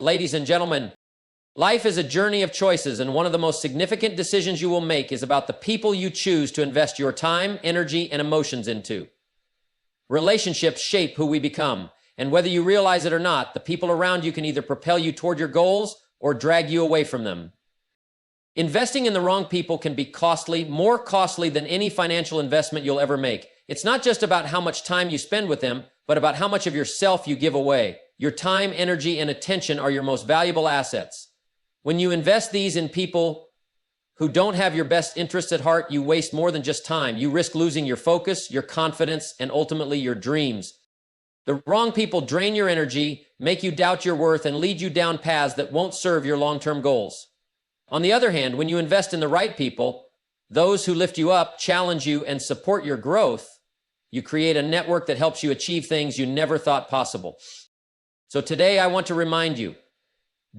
Ladies and gentlemen, life is a journey of choices, and one of the most significant decisions you will make is about the people you choose to invest your time, energy, and emotions into. Relationships shape who we become, and whether you realize it or not, the people around you can either propel you toward your goals or drag you away from them. Investing in the wrong people can be costly, more costly than any financial investment you'll ever make. It's not just about how much time you spend with them, but about how much of yourself you give away. Your time, energy, and attention are your most valuable assets. When you invest these in people who don't have your best interests at heart, you waste more than just time. You risk losing your focus, your confidence, and ultimately your dreams. The wrong people drain your energy, make you doubt your worth, and lead you down paths that won't serve your long-term goals. On the other hand, when you invest in the right people, those who lift you up, challenge you, and support your growth, you create a network that helps you achieve things you never thought possible. So today I want to remind you,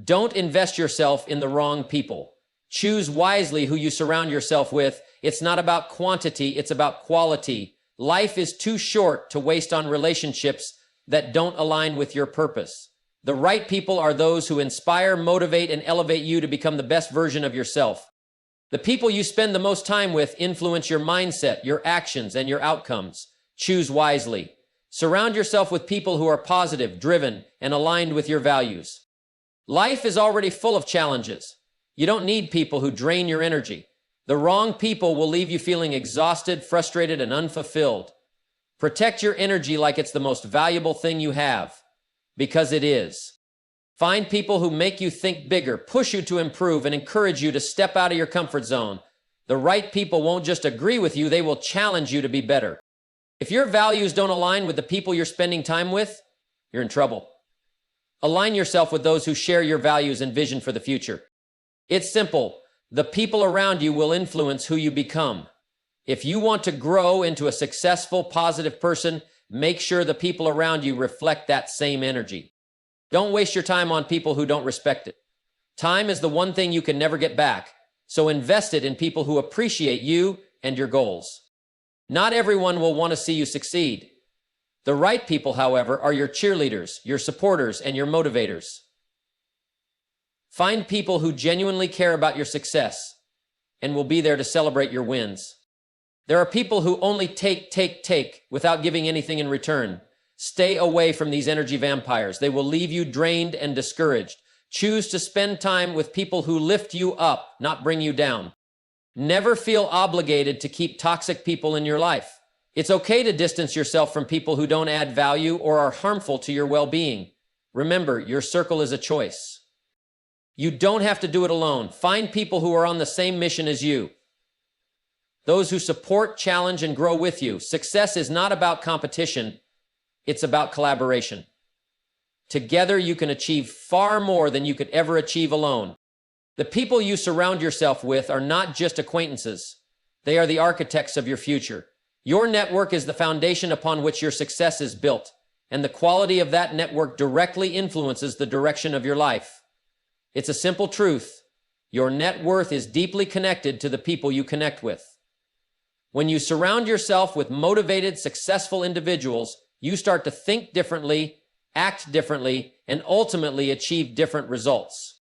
don't invest yourself in the wrong people. Choose wisely who you surround yourself with. It's not about quantity, it's about quality. Life is too short to waste on relationships that don't align with your purpose. The right people are those who inspire, motivate, and elevate you to become the best version of yourself. The people you spend the most time with influence your mindset, your actions, and your outcomes. Choose wisely. Surround yourself with people who are positive, driven, and aligned with your values. Life is already full of challenges. You don't need people who drain your energy. The wrong people will leave you feeling exhausted, frustrated, and unfulfilled. Protect your energy like it's the most valuable thing you have, because it is. Find people who make you think bigger, push you to improve, and encourage you to step out of your comfort zone. The right people won't just agree with you, they will challenge you to be better. If your values don't align with the people you're spending time with, you're in trouble. Align yourself with those who share your values and vision for the future. It's simple. The people around you will influence who you become. If you want to grow into a successful, positive person, make sure the people around you reflect that same energy. Don't waste your time on people who don't respect it. Time is the one thing you can never get back, so invest it in people who appreciate you and your goals. Not everyone will want to see you succeed. The right people, however, are your cheerleaders, your supporters, and your motivators. Find people who genuinely care about your success and will be there to celebrate your wins. There are people who only take without giving anything in return. Stay away from these energy vampires. They will leave you drained and discouraged. Choose to spend time with people who lift you up, not bring you down. Never feel obligated to keep toxic people in your life. It's okay to distance yourself from people who don't add value or are harmful to your well-being. Remember, your circle is a choice. You don't have to do it alone. Find people who are on the same mission as you. Those who support, challenge, and grow with you. Success is not about competition. It's about collaboration. Together, you can achieve far more than you could ever achieve alone. The people you surround yourself with are not just acquaintances. They are the architects of your future. Your network is the foundation upon which your success is built, and the quality of that network directly influences the direction of your life. It's a simple truth. Your net worth is deeply connected to the people you connect with. When you surround yourself with motivated, successful individuals, you start to think differently, act differently, and ultimately achieve different results.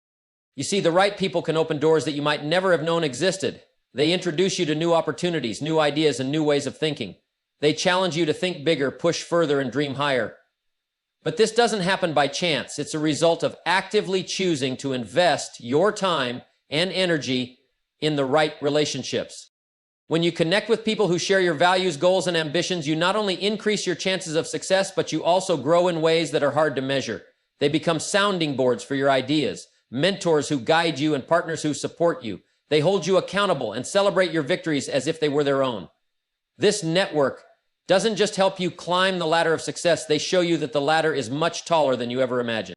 You see, the right people can open doors that you might never have known existed. They introduce you to new opportunities, new ideas, and new ways of thinking. They challenge you to think bigger, push further, and dream higher. But this doesn't happen by chance. It's a result of actively choosing to invest your time and energy in the right relationships. When you connect with people who share your values, goals, and ambitions, you not only increase your chances of success, but you also grow in ways that are hard to measure. They become sounding boards for your ideas, mentors who guide you, and partners who support you. They hold you accountable and celebrate your victories as if they were their own. This network doesn't just help you climb the ladder of success, they show you that the ladder is much taller than you ever imagined.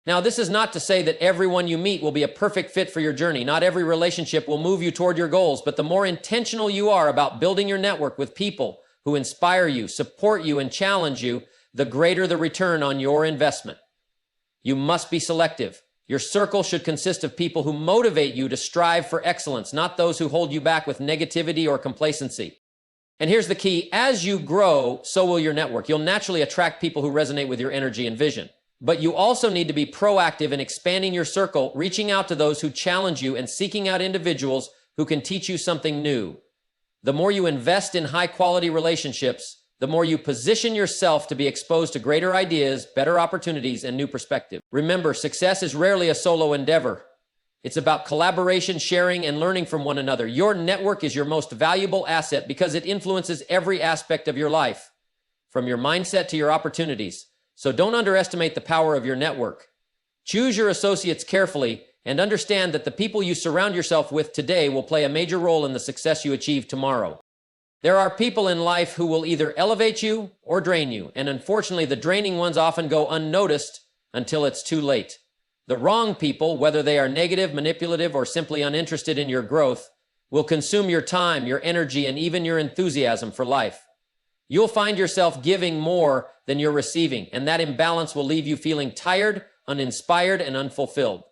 Now, this is not to say that everyone you meet will be a perfect fit for your journey. Not every relationship will move you toward your goals, but the more intentional you are about building your network with people who inspire you, support you, and challenge you, the greater the return on your investment. You must be selective. Your circle should consist of people who motivate you to strive for excellence, not those who hold you back with negativity or complacency. And here's the key. As you grow, so will your network. You'll naturally attract people who resonate with your energy and vision. But you also need to be proactive in expanding your circle, reaching out to those who challenge you and seeking out individuals who can teach you something new. The more you invest in high-quality relationships, the more you position yourself to be exposed to greater ideas, better opportunities, and new perspectives. Remember, success is rarely a solo endeavor. It's about collaboration, sharing, and learning from one another. Your network is your most valuable asset because it influences every aspect of your life, from your mindset to your opportunities. So don't underestimate the power of your network. Choose your associates carefully and understand that the people you surround yourself with today will play a major role in the success you achieve tomorrow. There are people in life who will either elevate you or drain you, and unfortunately, the draining ones often go unnoticed until it's too late. The wrong people, whether they are negative, manipulative, or simply uninterested in your growth, will consume your time, your energy, and even your enthusiasm for life. You'll find yourself giving more than you're receiving, and that imbalance will leave you feeling tired, uninspired, and unfulfilled.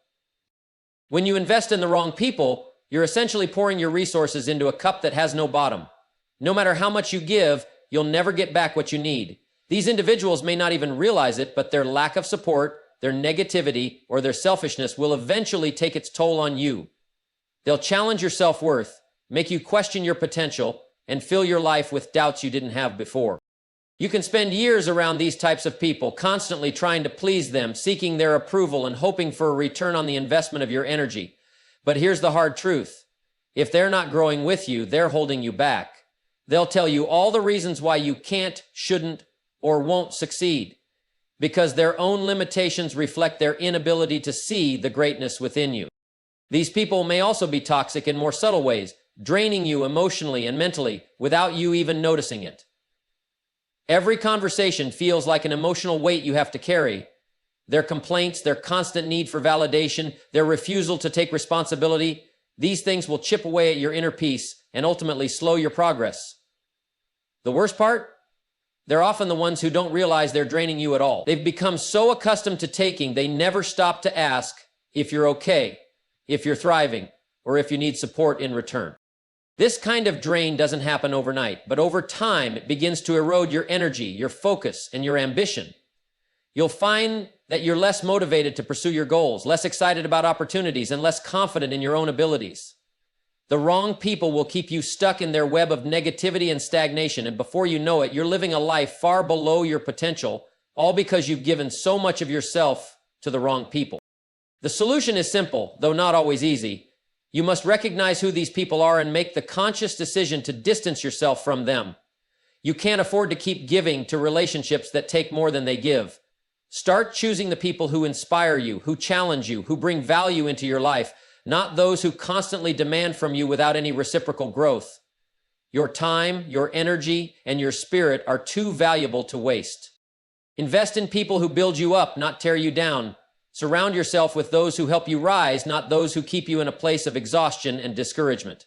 When you invest in the wrong people, you're essentially pouring your resources into a cup that has no bottom. No matter how much you give, you'll never get back what you need. These individuals may not even realize it, but their lack of support, their negativity, or their selfishness will eventually take its toll on you. They'll challenge your self-worth, make you question your potential, and fill your life with doubts you didn't have before. You can spend years around these types of people, constantly trying to please them, seeking their approval, and hoping for a return on the investment of your energy. But here's the hard truth. If they're not growing with you, they're holding you back. They'll tell you all the reasons why you can't, shouldn't, or won't succeed, because their own limitations reflect their inability to see the greatness within you. These people may also be toxic in more subtle ways, draining you emotionally and mentally without you even noticing it. Every conversation feels like an emotional weight you have to carry. Their complaints, their constant need for validation, their refusal to take responsibility, these things will chip away at your inner peace and ultimately slow your progress. The worst part? They're often the ones who don't realize they're draining you at all. They've become so accustomed to taking, they never stop to ask if you're okay, if you're thriving, or if you need support in return. This kind of drain doesn't happen overnight, but over time, it begins to erode your energy, your focus, and your ambition. You'll find that you're less motivated to pursue your goals, less excited about opportunities, and less confident in your own abilities. The wrong people will keep you stuck in their web of negativity and stagnation, and before you know it, you're living a life far below your potential, all because you've given so much of yourself to the wrong people. The solution is simple, though not always easy. You must recognize who these people are and make the conscious decision to distance yourself from them. You can't afford to keep giving to relationships that take more than they give. Start choosing the people who inspire you, who challenge you, who bring value into your life, not those who constantly demand from you without any reciprocal growth. Your time, your energy, and your spirit are too valuable to waste. Invest in people who build you up, not tear you down. Surround yourself with those who help you rise, not those who keep you in a place of exhaustion and discouragement.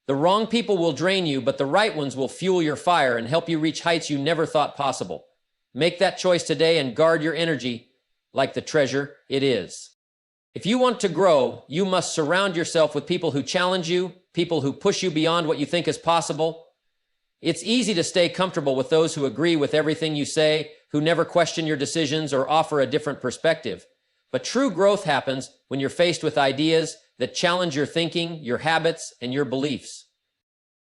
The wrong people will drain you, but the right ones will fuel your fire and help you reach heights you never thought possible. Make that choice today and guard your energy like the treasure it is. If you want to grow, you must surround yourself with people who challenge you, people who push you beyond what you think is possible. It's easy to stay comfortable with those who agree with everything you say, who never question your decisions or offer a different perspective. But true growth happens when you're faced with ideas that challenge your thinking, your habits, and your beliefs.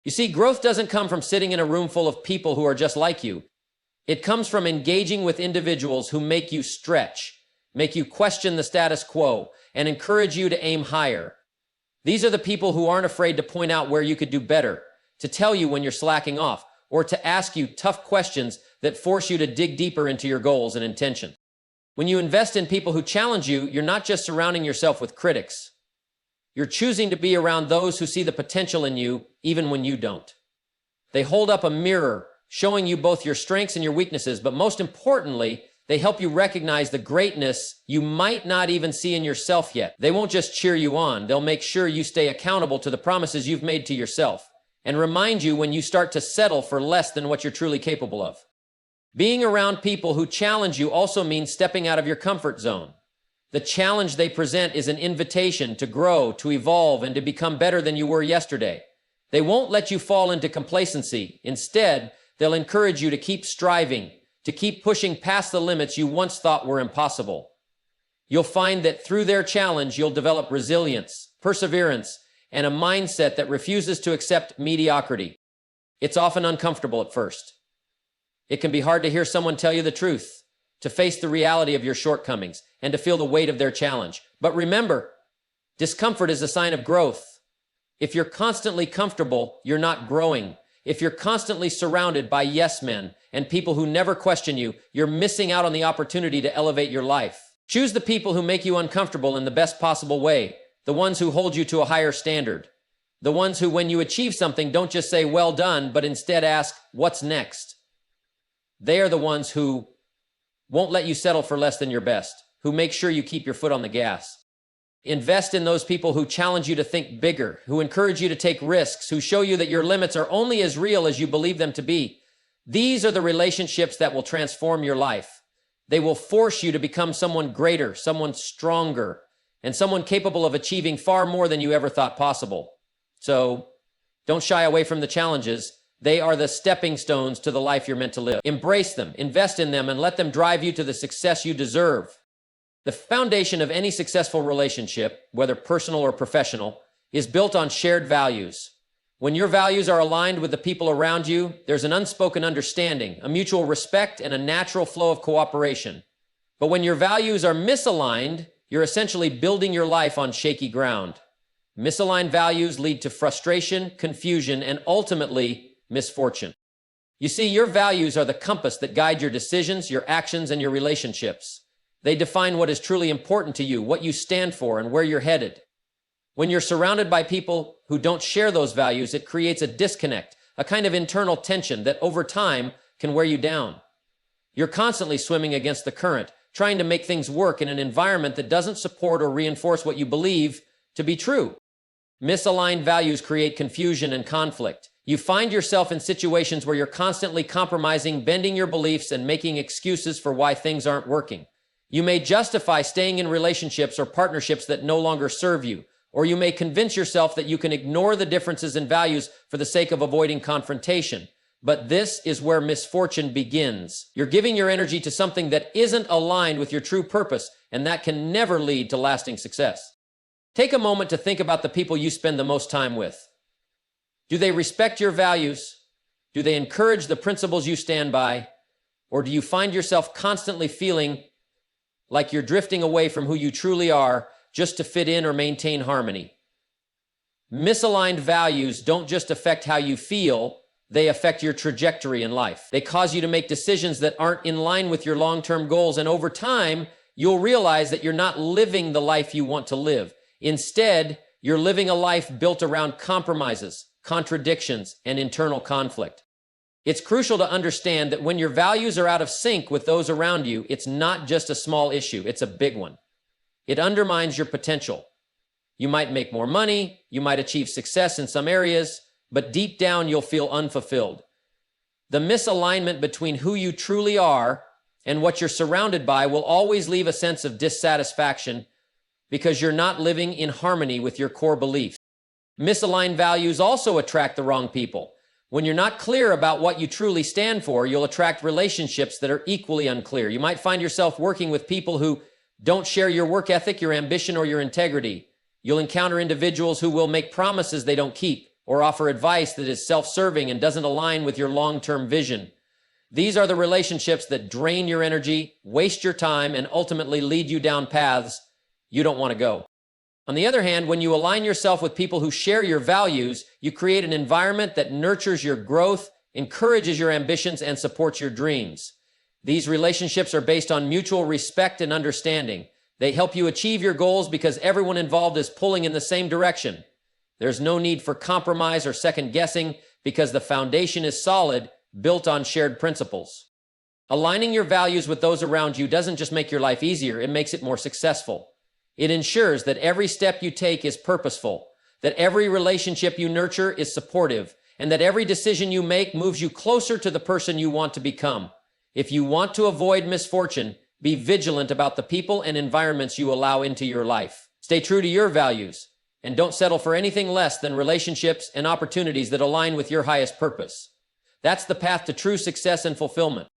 You see, growth doesn't come from sitting in a room full of people who are just like you. It comes from engaging with individuals who make you stretch, make you question the status quo, and encourage you to aim higher. These are the people who aren't afraid to point out where you could do better, to tell you when you're slacking off, or to ask you tough questions that force you to dig deeper into your goals and intentions. When you invest in people who challenge you, you're not just surrounding yourself with critics. You're choosing to be around those who see the potential in you, even when you don't. They hold up a mirror, showing you both your strengths and your weaknesses, but most importantly, they help you recognize the greatness you might not even see in yourself yet. They won't just cheer you on, they'll make sure you stay accountable to the promises you've made to yourself, and remind you when you start to settle for less than what you're truly capable of. Being around people who challenge you also means stepping out of your comfort zone. The challenge they present is an invitation to grow, to evolve, and to become better than you were yesterday. They won't let you fall into complacency. Instead, they'll encourage you to keep striving, to keep pushing past the limits you once thought were impossible. You'll find that through their challenge, you'll develop resilience, perseverance, and a mindset that refuses to accept mediocrity. It's often uncomfortable at first. It can be hard to hear someone tell you the truth, to face the reality of your shortcomings, and to feel the weight of their challenge. But remember, discomfort is a sign of growth. If you're constantly comfortable, you're not growing. If you're constantly surrounded by yes men and people who never question you, you're missing out on the opportunity to elevate your life. Choose the people who make you uncomfortable in the best possible way, the ones who hold you to a higher standard, the ones who, when you achieve something, don't just say, well done, but instead ask, what's next? They are the ones who won't let you settle for less than your best, who make sure you keep your foot on the gas. Invest in those people who challenge you to think bigger, who encourage you to take risks, who show you that your limits are only as real as you believe them to be. These are the relationships that will transform your life. They will force you to become someone greater, someone stronger, and someone capable of achieving far more than you ever thought possible. So, don't shy away from the challenges. They are the stepping stones to the life you're meant to live. Embrace them, invest in them, and let them drive you to the success you deserve. The foundation of any successful relationship, whether personal or professional, is built on shared values. When your values are aligned with the people around you, there's an unspoken understanding, a mutual respect, and a natural flow of cooperation. But when your values are misaligned, you're essentially building your life on shaky ground. Misaligned values lead to frustration, confusion, and ultimately, misfortune. You see, your values are the compass that guide your decisions, your actions, and your relationships. They define what is truly important to you, what you stand for, and where you're headed. When you're surrounded by people who don't share those values, it creates a disconnect, a kind of internal tension that over time can wear you down. You're constantly swimming against the current, trying to make things work in an environment that doesn't support or reinforce what you believe to be true. Misaligned values create confusion and conflict. You find yourself in situations where you're constantly compromising, bending your beliefs, and making excuses for why things aren't working. You may justify staying in relationships or partnerships that no longer serve you, or you may convince yourself that you can ignore the differences in values for the sake of avoiding confrontation. But this is where misfortune begins. You're giving your energy to something that isn't aligned with your true purpose, and that can never lead to lasting success. Take a moment to think about the people you spend the most time with. Do they respect your values? Do they encourage the principles you stand by? Or do you find yourself constantly feeling like you're drifting away from who you truly are just to fit in or maintain harmony? Misaligned values don't just affect how you feel, they affect your trajectory in life. They cause you to make decisions that aren't in line with your long-term goals, and over time, you'll realize that you're not living the life you want to live. Instead, you're living a life built around compromises, contradictions, and internal conflict. It's crucial to understand that when your values are out of sync with those around you, it's not just a small issue, it's a big one. It undermines your potential. You might make more money, you might achieve success in some areas, but deep down you'll feel unfulfilled. The misalignment between who you truly are and what you're surrounded by will always leave a sense of dissatisfaction because you're not living in harmony with your core beliefs. Misaligned values also attract the wrong people. When you're not clear about what you truly stand for, you'll attract relationships that are equally unclear. You might find yourself working with people who don't share your work ethic, your ambition, or your integrity. You'll encounter individuals who will make promises they don't keep or offer advice that is self-serving and doesn't align with your long-term vision. These are the relationships that drain your energy, waste your time, and ultimately lead you down paths you don't want to go. On the other hand, when you align yourself with people who share your values, you create an environment that nurtures your growth, encourages your ambitions, and supports your dreams. These relationships are based on mutual respect and understanding. They help you achieve your goals because everyone involved is pulling in the same direction. There's no need for compromise or second guessing because the foundation is solid, built on shared principles. Aligning your values with those around you doesn't just make your life easier, it makes it more successful. It ensures that every step you take is purposeful, that every relationship you nurture is supportive, and that every decision you make moves you closer to the person you want to become. If you want to avoid misfortune, be vigilant about the people and environments you allow into your life. Stay true to your values, and don't settle for anything less than relationships and opportunities that align with your highest purpose. That's the path to true success and fulfillment.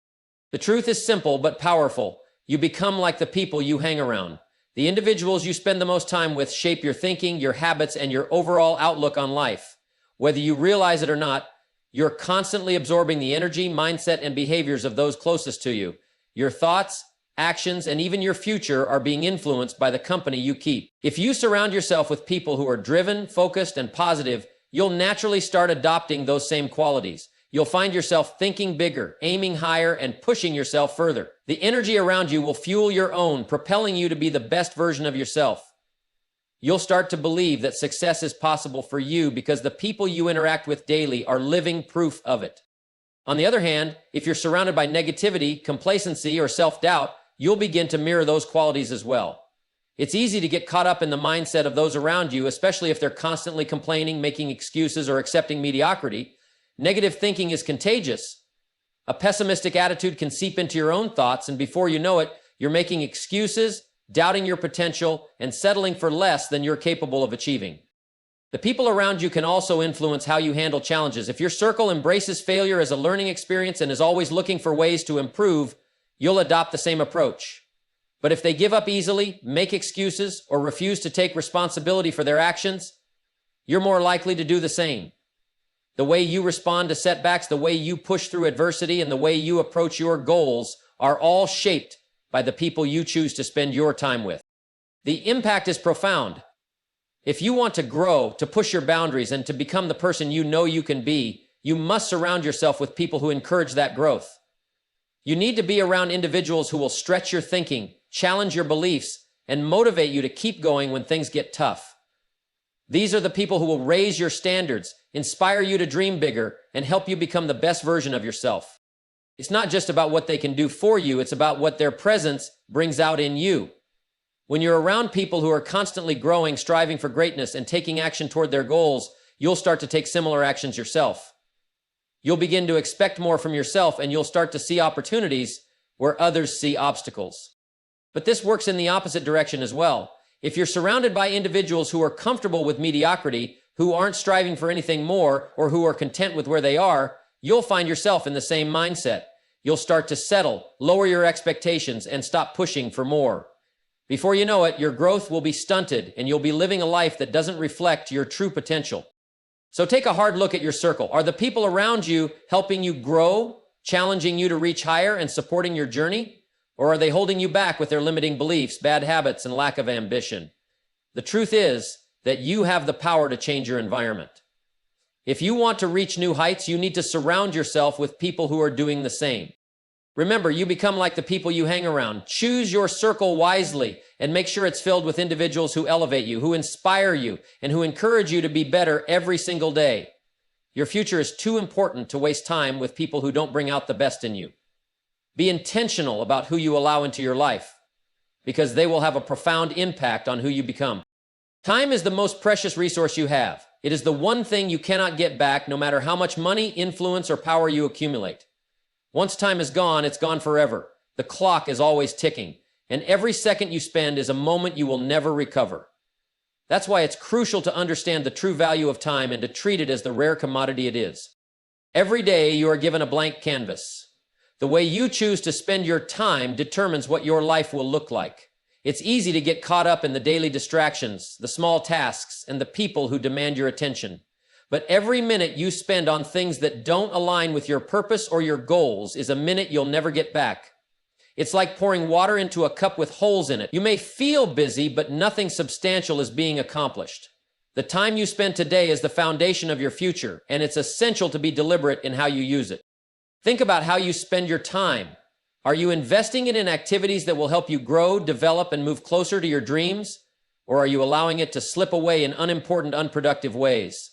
The truth is simple but powerful. You become like the people you hang around. The individuals you spend the most time with shape your thinking, your habits, and your overall outlook on life. Whether you realize it or not, you're constantly absorbing the energy, mindset, and behaviors of those closest to you. Your thoughts, actions, and even your future are being influenced by the company you keep. If you surround yourself with people who are driven, focused, and positive, you'll naturally start adopting those same qualities. You'll find yourself thinking bigger, aiming higher, and pushing yourself further. The energy around you will fuel your own, propelling you to be the best version of yourself. You'll start to believe that success is possible for you because the people you interact with daily are living proof of it. On the other hand, if you're surrounded by negativity, complacency, or self-doubt, you'll begin to mirror those qualities as well. It's easy to get caught up in the mindset of those around you, especially if they're constantly complaining, making excuses, or accepting mediocrity. Negative thinking is contagious. A pessimistic attitude can seep into your own thoughts, and before you know it, you're making excuses, doubting your potential, and settling for less than you're capable of achieving. The people around you can also influence how you handle challenges. If your circle embraces failure as a learning experience and is always looking for ways to improve, you'll adopt the same approach. But if they give up easily, make excuses, or refuse to take responsibility for their actions, you're more likely to do the same. The way you respond to setbacks, the way you push through adversity, and the way you approach your goals are all shaped by the people you choose to spend your time with. The impact is profound. If you want to grow, to push your boundaries, and to become the person you know you can be, you must surround yourself with people who encourage that growth. You need to be around individuals who will stretch your thinking, challenge your beliefs, and motivate you to keep going when things get tough. These are the people who will raise your standards, inspire you to dream bigger, and help you become the best version of yourself. It's not just about what they can do for you, it's about what their presence brings out in you. When you're around people who are constantly growing, striving for greatness, and taking action toward their goals, you'll start to take similar actions yourself. You'll begin to expect more from yourself, and you'll start to see opportunities where others see obstacles. But this works in the opposite direction as well. If you're surrounded by individuals who are comfortable with mediocrity, who aren't striving for anything more, or who are content with where they are, you'll find yourself in the same mindset. You'll start to settle, lower your expectations, and stop pushing for more. Before you know it, your growth will be stunted, and you'll be living a life that doesn't reflect your true potential. So take a hard look at your circle. Are the people around you helping you grow, challenging you to reach higher, and supporting your journey? Or are they holding you back with their limiting beliefs, bad habits, and lack of ambition? The truth is that you have the power to change your environment. If you want to reach new heights, you need to surround yourself with people who are doing the same. Remember, you become like the people you hang around. Choose your circle wisely and make sure it's filled with individuals who elevate you, who inspire you, and who encourage you to be better every single day. Your future is too important to waste time with people who don't bring out the best in you. Be intentional about who you allow into your life, because they will have a profound impact on who you become. Time is the most precious resource you have. It is the one thing you cannot get back, no matter how much money, influence, or power you accumulate. Once time is gone, it's gone forever. The clock is always ticking, and every second you spend is a moment you will never recover. That's why it's crucial to understand the true value of time and to treat it as the rare commodity it is. Every day you are given a blank canvas. The way you choose to spend your time determines what your life will look like. It's easy to get caught up in the daily distractions, the small tasks, and the people who demand your attention. But every minute you spend on things that don't align with your purpose or your goals is a minute you'll never get back. It's like pouring water into a cup with holes in it. You may feel busy, but nothing substantial is being accomplished. The time you spend today is the foundation of your future, and it's essential to be deliberate in how you use it. Think about how you spend your time. Are you investing it in activities that will help you grow, develop, and move closer to your dreams? Or are you allowing it to slip away in unimportant, unproductive ways?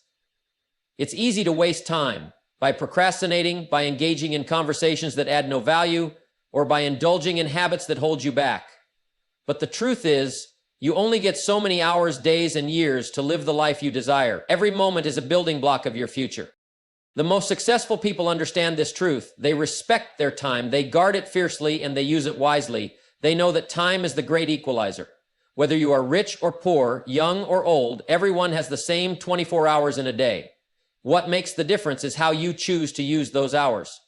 It's easy to waste time by procrastinating, by engaging in conversations that add no value, or by indulging in habits that hold you back. But the truth is, you only get so many hours, days, and years to live the life you desire. Every moment is a building block of your future. The most successful people understand this truth. They respect their time, they guard it fiercely, and they use it wisely. They know that time is the great equalizer. Whether you are rich or poor, young or old, everyone has the same 24 hours in a day. What makes the difference is how you choose to use those hours.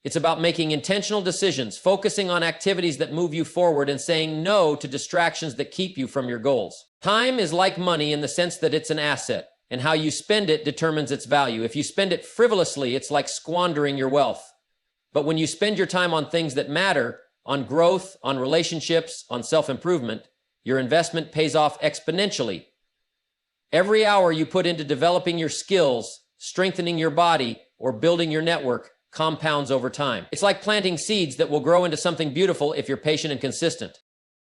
It's about making intentional decisions, focusing on activities that move you forward, and saying no to distractions that keep you from your goals. Time is like money in the sense that it's an asset, and how you spend it determines its value. If you spend it frivolously, it's like squandering your wealth. But when you spend your time on things that matter, on growth, on relationships, on self-improvement, your investment pays off exponentially. Every hour you put into developing your skills, strengthening your body, or building your network compounds over time. It's like planting seeds that will grow into something beautiful if you're patient and consistent.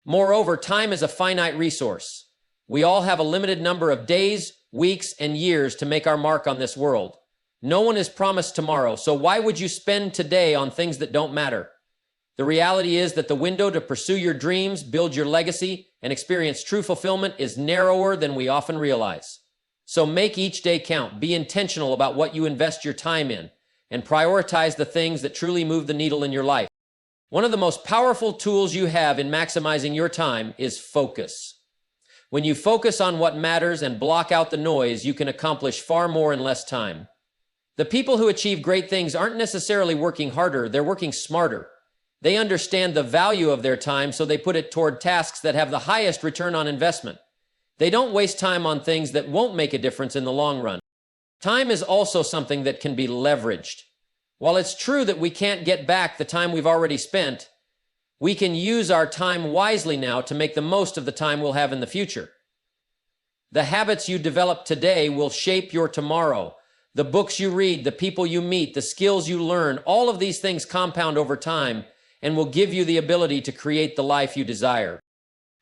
Moreover, time is a finite resource. We all have a limited number of days, weeks, and years to make our mark on this world. No one is promised tomorrow, so why would you spend today on things that don't matter? The reality is that the window to pursue your dreams, build your legacy, and experience true fulfillment is narrower than we often realize. So make each day count. Be intentional about what you invest your time in, and prioritize the things that truly move the needle in your life. One of the most powerful tools you have in maximizing your time is focus. When you focus on what matters and block out the noise, you can accomplish far more in less time. The people who achieve great things aren't necessarily working harder, they're working smarter. They understand the value of their time, so they put it toward tasks that have the highest return on investment. They don't waste time on things that won't make a difference in the long run. Time is also something that can be leveraged. While it's true that we can't get back the time we've already spent, we can use our time wisely now to make the most of the time we'll have in the future. The habits you develop today will shape your tomorrow. The books you read, the people you meet, the skills you learn, all of these things compound over time and will give you the ability to create the life you desire.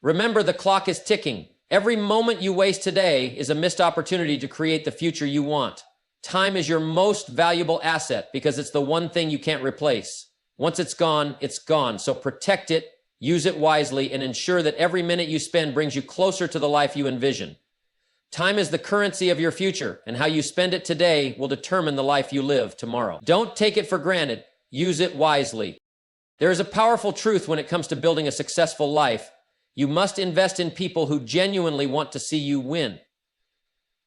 Remember, the clock is ticking. Every moment you waste today is a missed opportunity to create the future you want. Time is your most valuable asset because it's the one thing you can't replace. Once it's gone, so protect it, use it wisely, and ensure that every minute you spend brings you closer to the life you envision. Time is the currency of your future, and how you spend it today will determine the life you live tomorrow. Don't take it for granted. Use it wisely. There is a powerful truth when it comes to building a successful life. You must invest in people who genuinely want to see you win.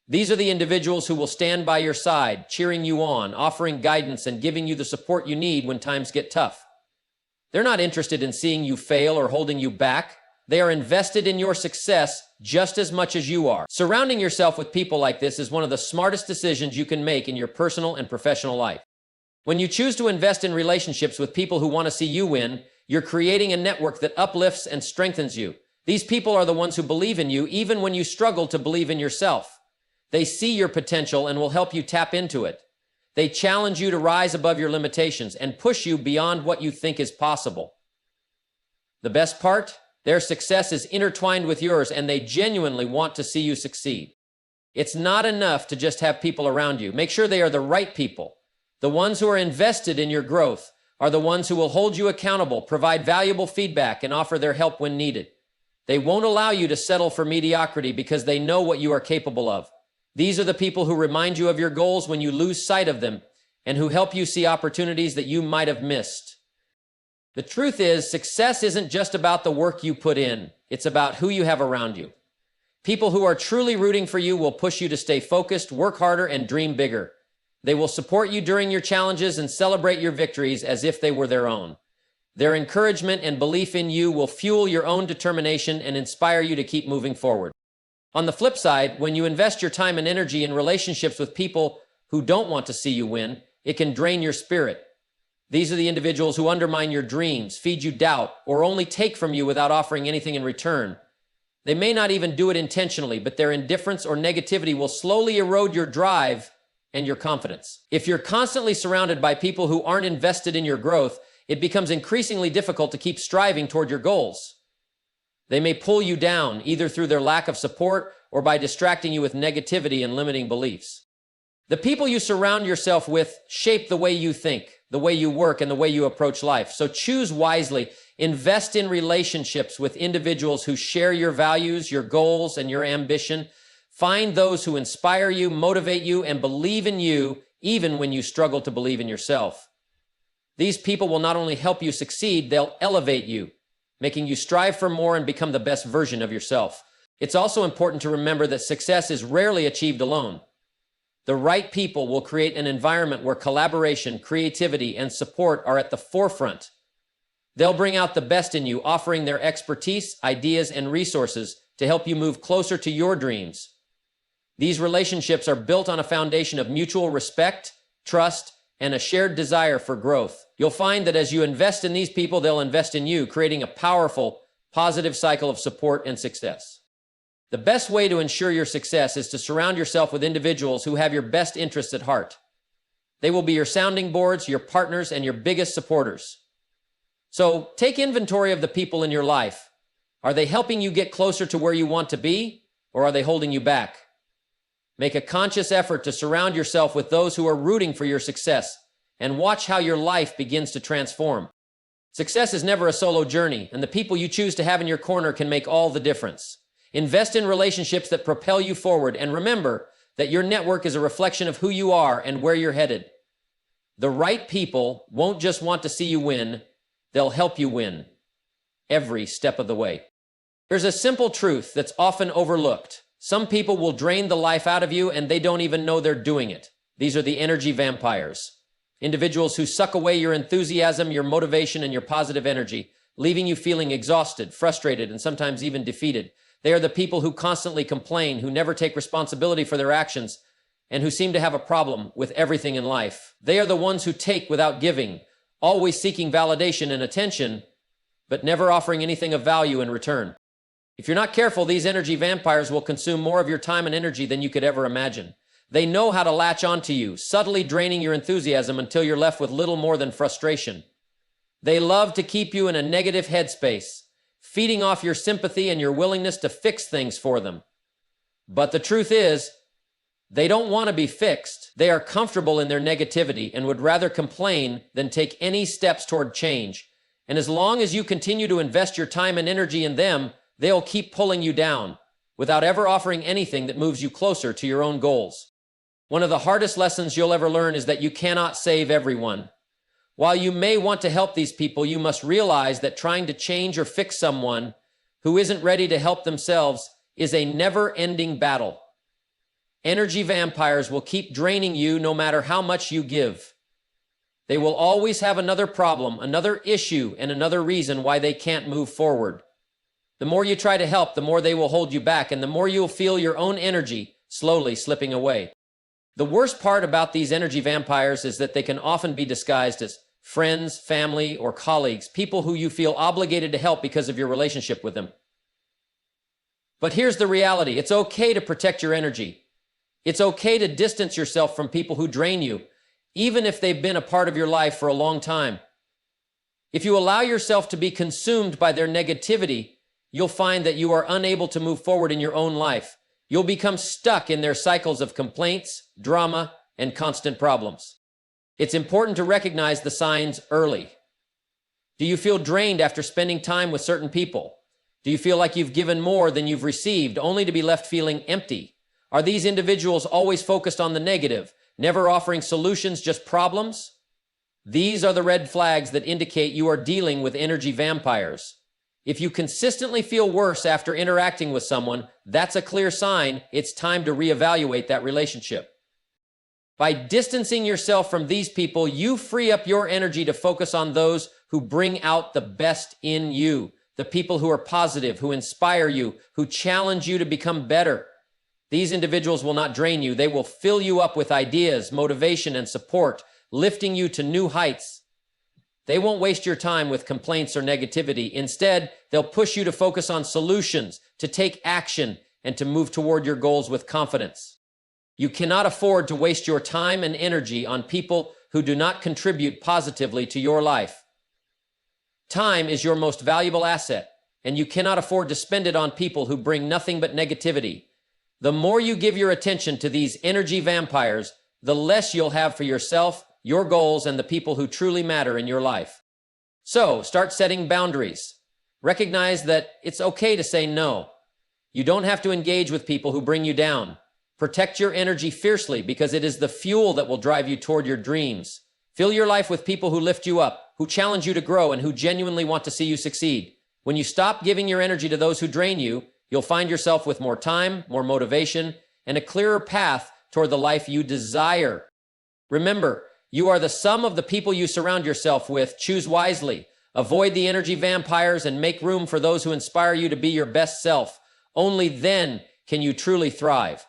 These are the individuals who will stand by your side, cheering you on, offering guidance, and giving you the support you need when times get tough. They're not interested in seeing you fail or holding you back. They are invested in your success just as much as you are. Surrounding yourself with people like this is one of the smartest decisions you can make in your personal and professional life. When you choose to invest in relationships with people who want to see you win, you're creating a network that uplifts and strengthens you. These people are the ones who believe in you even when you struggle to believe in yourself. They see your potential and will help you tap into it. They challenge you to rise above your limitations and push you beyond what you think is possible. The best part? Their success is intertwined with yours, and they genuinely want to see you succeed. It's not enough to just have people around you. Make sure they are the right people. The ones who are invested in your growth are the ones who will hold you accountable, provide valuable feedback, and offer their help when needed. They won't allow you to settle for mediocrity because they know what you are capable of. These are the people who remind you of your goals when you lose sight of them, and who help you see opportunities that you might have missed. The truth is, success isn't just about the work you put in. It's about who you have around you. People who are truly rooting for you will push you to stay focused, work harder, and dream bigger. They will support you during your challenges and celebrate your victories as if they were their own. Their encouragement and belief in you will fuel your own determination and inspire you to keep moving forward. On the flip side, when you invest your time and energy in relationships with people who don't want to see you win, it can drain your spirit. These are the individuals who undermine your dreams, feed you doubt, or only take from you without offering anything in return. They may not even do it intentionally, but their indifference or negativity will slowly erode your drive and your confidence. If you're constantly surrounded by people who aren't invested in your growth, it becomes increasingly difficult to keep striving toward your goals. They may pull you down, either through their lack of support or by distracting you with negativity and limiting beliefs. The people you surround yourself with shape the way you think, the way you work, and the way you approach life. So choose wisely. Invest in relationships with individuals who share your values, your goals, and your ambition. Find those who inspire you, motivate you, and believe in you, even when you struggle to believe in yourself. These people will not only help you succeed, they'll elevate you, making you strive for more and become the best version of yourself. It's also important to remember that success is rarely achieved alone. The right people will create an environment where collaboration, creativity, and support are at the forefront. They'll bring out the best in you, offering their expertise, ideas, and resources to help you move closer to your dreams. These relationships are built on a foundation of mutual respect, trust, and a shared desire for growth. You'll find that as you invest in these people, they'll invest in you, creating a powerful, positive cycle of support and success. The best way to ensure your success is to surround yourself with individuals who have your best interests at heart. They will be your sounding boards, your partners, and your biggest supporters. So take inventory of the people in your life. Are they helping you get closer to where you want to be, or are they holding you back? Make a conscious effort to surround yourself with those who are rooting for your success, and watch how your life begins to transform. Success is never a solo journey, and the people you choose to have in your corner can make all the difference. Invest in relationships that propel you forward, and remember that your network is a reflection of who you are and where you're headed. The right people won't just want to see you win, they'll help you win every step of the way. There's a simple truth that's often overlooked. Some people will drain the life out of you and they don't even know they're doing it. These are the energy vampires. Individuals who suck away your enthusiasm, your motivation, and your positive energy, leaving you feeling exhausted, frustrated, and sometimes even defeated. They are the people who constantly complain, who never take responsibility for their actions, and who seem to have a problem with everything in life. They are the ones who take without giving, always seeking validation and attention, but never offering anything of value in return. If you're not careful, these energy vampires will consume more of your time and energy than you could ever imagine. They know how to latch onto you, subtly draining your enthusiasm until you're left with little more than frustration. They love to keep you in a negative headspace, feeding off your sympathy and your willingness to fix things for them. But the truth is, they don't want to be fixed. They are comfortable in their negativity and would rather complain than take any steps toward change. And as long as you continue to invest your time and energy in them, they'll keep pulling you down without ever offering anything that moves you closer to your own goals. One of the hardest lessons you'll ever learn is that you cannot save everyone. While you may want to help these people, you must realize that trying to change or fix someone who isn't ready to help themselves is a never-ending battle. Energy vampires will keep draining you no matter how much you give. They will always have another problem, another issue, and another reason why they can't move forward. The more you try to help, the more they will hold you back, and the more you'll feel your own energy slowly slipping away. The worst part about these energy vampires is that they can often be disguised as friends, family, or colleagues, people who you feel obligated to help because of your relationship with them. But here's the reality. It's okay to protect your energy. It's okay to distance yourself from people who drain you, even if they've been a part of your life for a long time. If you allow yourself to be consumed by their negativity, you'll find that you are unable to move forward in your own life. You'll become stuck in their cycles of complaints, drama, and constant problems. It's important to recognize the signs early. Do you feel drained after spending time with certain people? Do you feel like you've given more than you've received, only to be left feeling empty? Are these individuals always focused on the negative, never offering solutions, just problems? These are the red flags that indicate you are dealing with energy vampires. If you consistently feel worse after interacting with someone, that's a clear sign it's time to reevaluate that relationship. By distancing yourself from these people, you free up your energy to focus on those who bring out the best in you, the people who are positive, who inspire you, who challenge you to become better. These individuals will not drain you. They will fill you up with ideas, motivation, and support, lifting you to new heights. They won't waste your time with complaints or negativity. Instead, they'll push you to focus on solutions, to take action, and to move toward your goals with confidence. You cannot afford to waste your time and energy on people who do not contribute positively to your life. Time is your most valuable asset, and you cannot afford to spend it on people who bring nothing but negativity. The more you give your attention to these energy vampires, the less you'll have for yourself, your goals, and the people who truly matter in your life. So, start setting boundaries. Recognize that it's okay to say no. You don't have to engage with people who bring you down. Protect your energy fiercely because it is the fuel that will drive you toward your dreams. Fill your life with people who lift you up, who challenge you to grow, and who genuinely want to see you succeed. When you stop giving your energy to those who drain you, you'll find yourself with more time, more motivation, and a clearer path toward the life you desire. Remember, you are the sum of the people you surround yourself with. Choose wisely. Avoid the energy vampires and make room for those who inspire you to be your best self. Only then can you truly thrive.